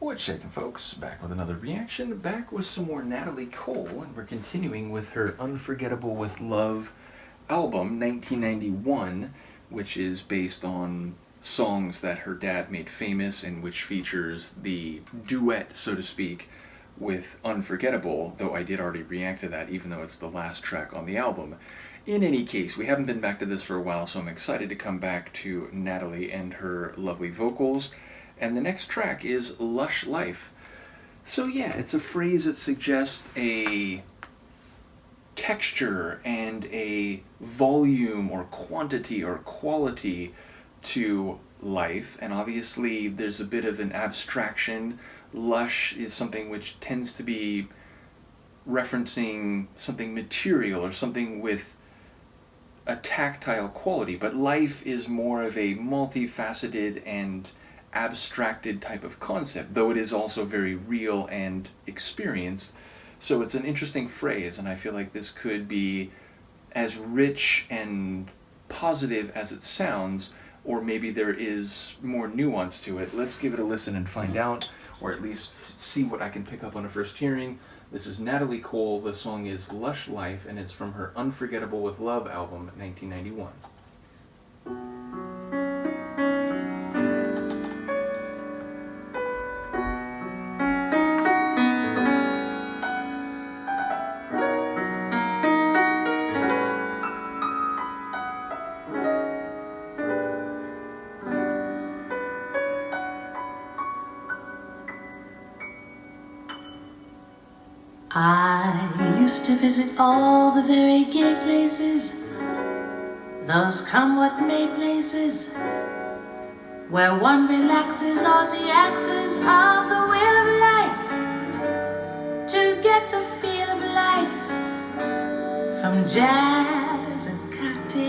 What's shaking, folks? Back with another reaction, back with some more Natalie Cole, and we're continuing with her Unforgettable with Love album, 1991, which is based on songs that her dad made famous and which features the duet, so to speak, with Unforgettable, though I did already react to that, even though it's the last track on the album. In any case, we haven't been back to this for a while, so I'm excited to come back to Natalie and her lovely vocals. And the next track is Lush Life. So yeah, it's a phrase that suggests a texture and a volume or quantity or quality to life, and obviously there's a bit of an abstraction. Lush is something which tends to be referencing something material or something with a tactile quality, but life is more of a multifaceted and abstracted type of concept, though it is also very real and experienced. So it's an interesting phrase, and I feel like this could be as rich and positive as it sounds, or maybe there is more nuance to it. Let's give it a listen and find out, or at least see what I can pick up on a first hearing. This is Natalie Cole. The song is Lush Life, and it's from her Unforgettable with Love album, 1991. I used to visit all the very gay places, those come what may places, where one relaxes on the axis of the wheel of life, to get the feel of life from jazz and cocktails.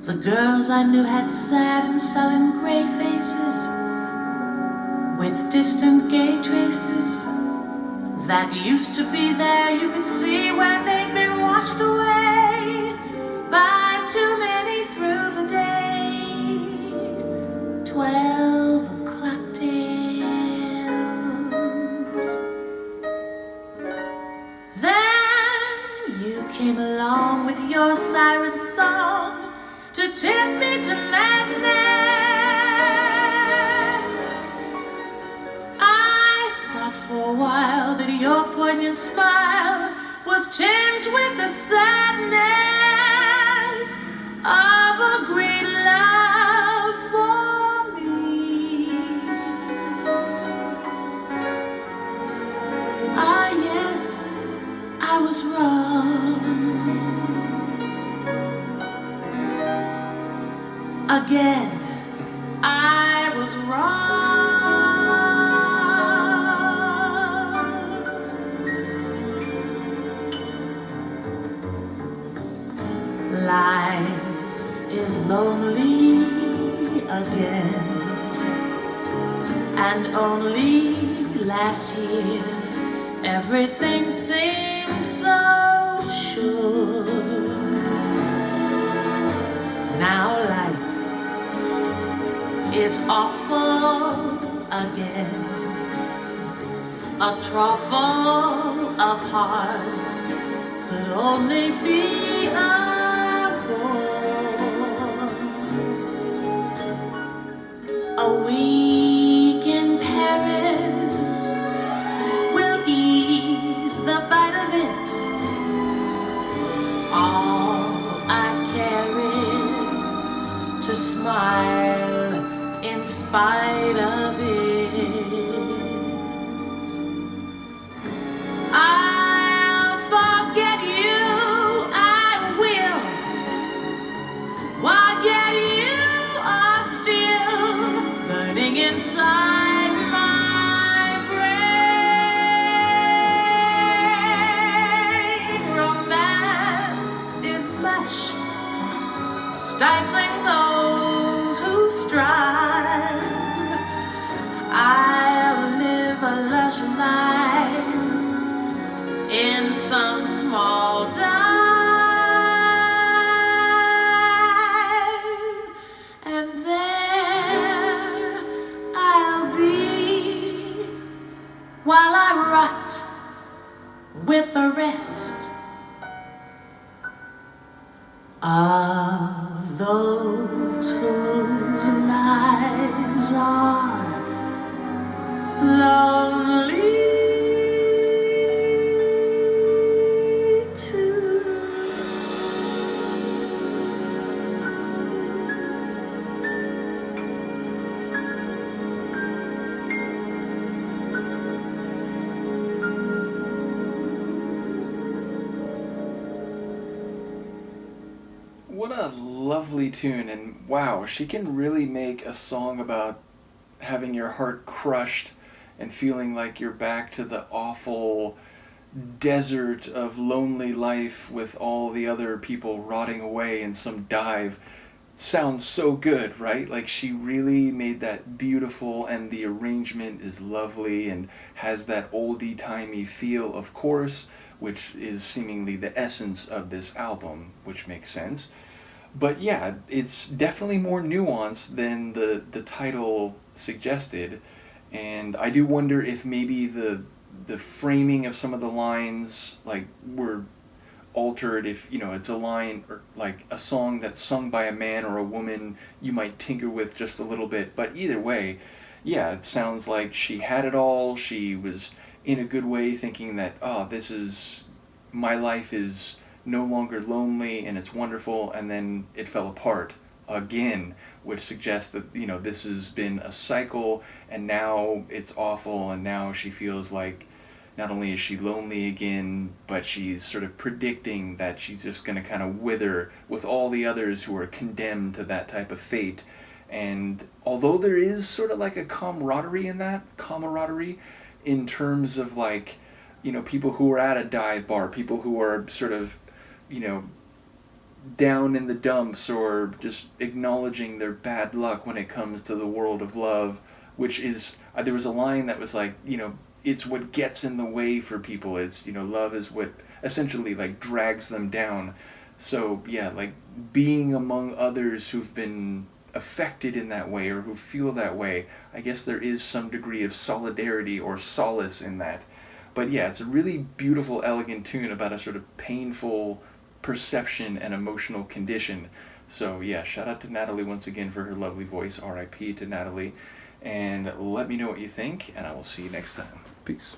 The girls I knew had sad and sullen gray faces, with distant gay traces that used to be there. You could see where they'd been washed away by too many through the day. 12 o'clock tales. Then you came along with your siren song to tempt me to madness. For a while that your poignant smile was tinged with the sadness of a great love for me. Ah yes, I was wrong. Again, I was wrong. Life is lonely again, and only last year everything seemed so sure. Now life is awful again, a trough full of hearts could only be a week in Paris will ease the bite of it. All I care is to smile in spite of it. I'll forget you, I will. While yet you are still burning inside my brain. Romance is mush, stifling those who strive. I'll live a lush life in some small dive, and then heart with the rest of those whose lives are lonely too. What a lovely tune, and wow, she can really make a song about having your heart crushed and feeling like you're back to the awful desert of lonely life with all the other people rotting away in some dive. Sounds so good, right? Like she really made that beautiful, and the arrangement is lovely and has that oldie timey feel, of course, which is seemingly the essence of this album, which makes sense. But yeah, it's definitely more nuanced than the title suggested, and I do wonder if maybe the framing of some of the lines like were altered. If it's a line or like a song that's sung by a man or a woman, you might tinker with just a little bit. But either way, yeah, it sounds like she had it all. She was in a good way thinking that, oh, this is my life is no longer lonely and it's wonderful, and then it fell apart again, which suggests that this has been a cycle, and now it's awful, and now she feels like not only is she lonely again, but she's sort of predicting that she's just going to kind of wither with all the others who are condemned to that type of fate. And although there is sort of like a camaraderie in terms of like, people who are at a dive bar, people who are sort of, you know, down in the dumps or just acknowledging their bad luck when it comes to the world of love, which is, there was a line that was like, it's what gets in the way for people. It's, love is what essentially like drags them down. So yeah, like being among others who've been affected in that way or who feel that way, I guess there is some degree of solidarity or solace in that. But yeah, it's a really beautiful, elegant tune about a sort of painful perception and emotional condition. So yeah, shout out to Natalie once again for her lovely voice. R.I.P. to Natalie. And let me know what you think, and I will see you next time. Peace.